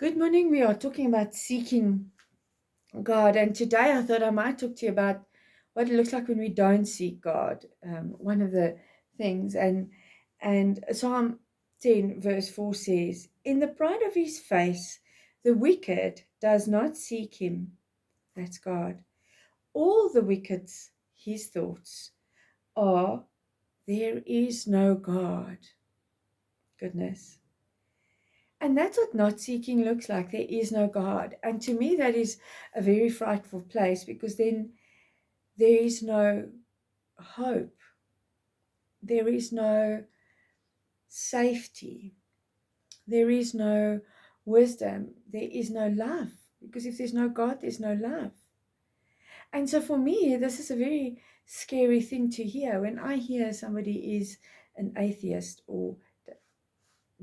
Good morning. We are talking about seeking God, and today I thought I might talk to you about what it looks like when we don't seek God. One of the things, and Psalm 10 verse 4 says, "In the pride of his face, the wicked does not seek him." That's God. All the wicked's his thoughts are, "There is no God." Goodness. And that's what not seeking looks like. There is no God. And to me, that is a very frightful place because then there is no hope. There is no safety. There is no wisdom. There is no love. Because if there's no God, there's no love. And so for me, this is a very scary thing to hear. When I hear somebody is an atheist or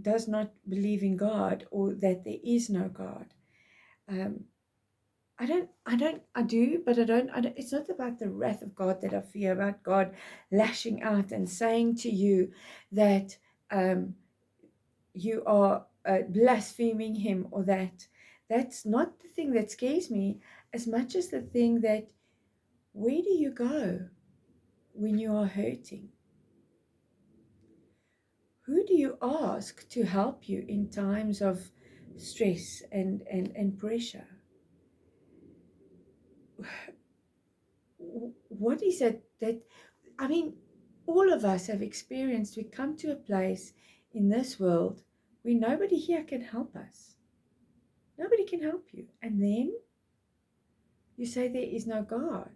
does not believe in God or that there is no God. Um, I do, but I don't, it's not about the wrath of God that I fear, about God lashing out and saying to you that um, you are blaspheming Him or that. That's not the thing that scares me as much as the thing that where do you go when you are hurting? Who do you ask to help you in times of stress and pressure? What is it that, I mean, all of us have experienced, we come to a place in this world where nobody here can help us. Nobody can help you. And then you say there is no God.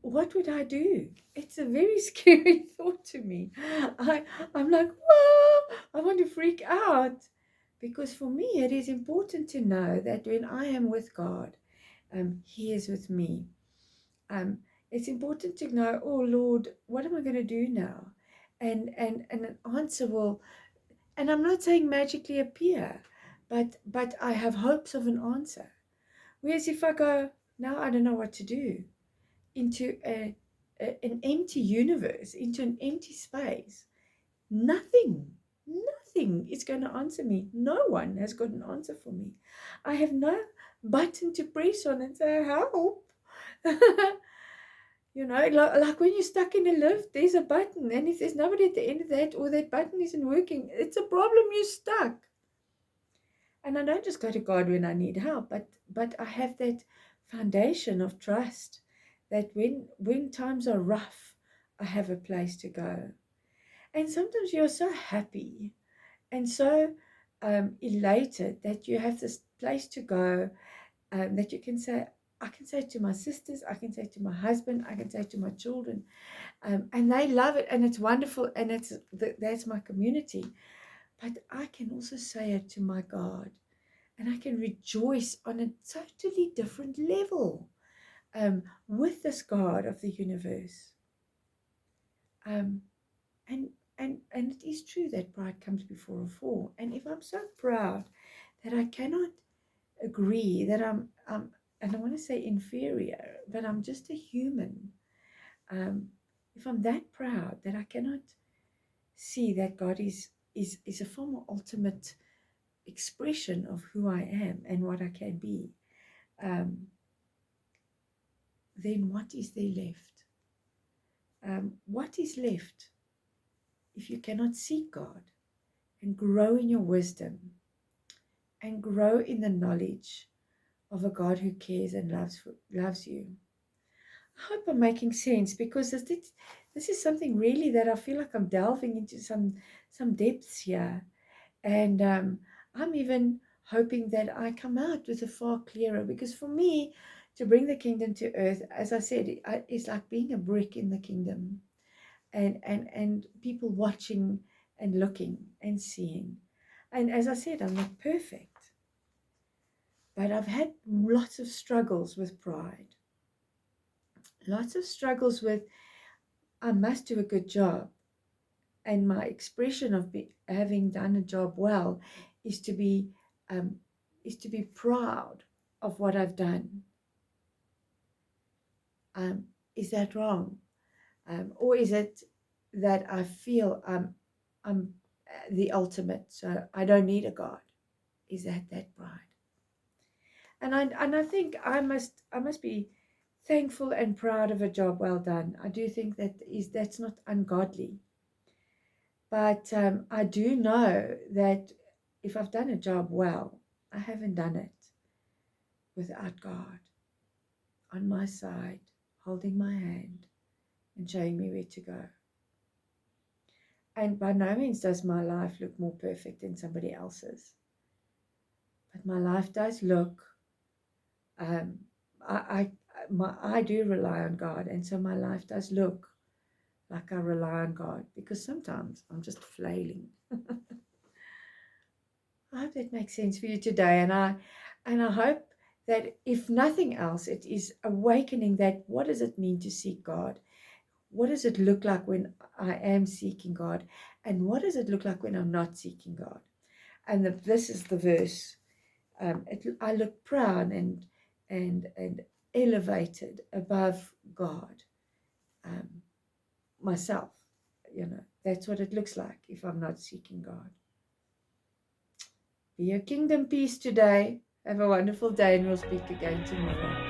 What would I do? It's a very scary thought to me. I'm like, whoa, I want to freak out. Because for me, it is important to know that when I am with God, He is with me. Um, it's important to know, oh Lord, what am I going to do now? And an answer will, and I'm not saying magically appear, but I have hopes of an answer. Whereas if I go, now I don't know what to do, into an empty universe, into an empty space, nothing is going to answer me. No one has got an answer for me. I have no button to press on and say, help. You know, like when you're stuck in a lift, there's a button, and if there's nobody at the end of that or that button isn't working, it's a problem, you're stuck. And I don't just go to God when I need help, but I have that foundation of trust that when times are rough, I have a place to go. And sometimes you're so happy and so elated that you have this place to go, that you can say, I can say to my sisters, I can say to my husband, I can say to my children, and they love it, and it's wonderful, and that's my community. But I can also say it to my God, and I can rejoice on a totally different level with this God of the universe. Um, and and it is true that pride comes before a fall. And if I'm so proud that I cannot agree that I'm and I want to say inferior, but I'm just a human. Um, if I'm that proud that I cannot see that God is a far more ultimate expression of who I am and what I can be, um, then what is there left? What is left if you cannot seek God and grow in your wisdom and grow in the knowledge of a God who cares and loves you? I hope I'm making sense, because this is something really that I feel like I'm delving into some depths here. And I'm even hoping that I come out with a far clearer, because for me, to bring the kingdom to earth, as I said, it's like being a brick in the kingdom, and people watching and looking and seeing. And as I said, I'm not perfect, but I've had lots of struggles with pride, lots of struggles with, I must do a good job. And my expression of having done a job well is to be um, proud of what I've done. Is that wrong? Or is it that I feel I'm the ultimate, so I don't need a God? is that pride. And I think I must be thankful and proud of a job well done. I do think that's not ungodly. But I do know that if I've done a job well, I haven't done it without God on my side, holding my hand and showing me where to go. And by no means does my life look more perfect than somebody else's. But my life does look, I do rely on God. And so my life does look like I rely on God, because sometimes I'm just flailing. I hope that makes sense for you today. And I hope that if nothing else, it is awakening that what does it mean to seek God? What does it look like when I am seeking God? And what does it look like when I'm not seeking God? And this is the verse. I look proud and elevated above God, myself. That's what it looks like if I'm not seeking God. Be your kingdom peace today. Have a wonderful day, and we'll speak again tomorrow.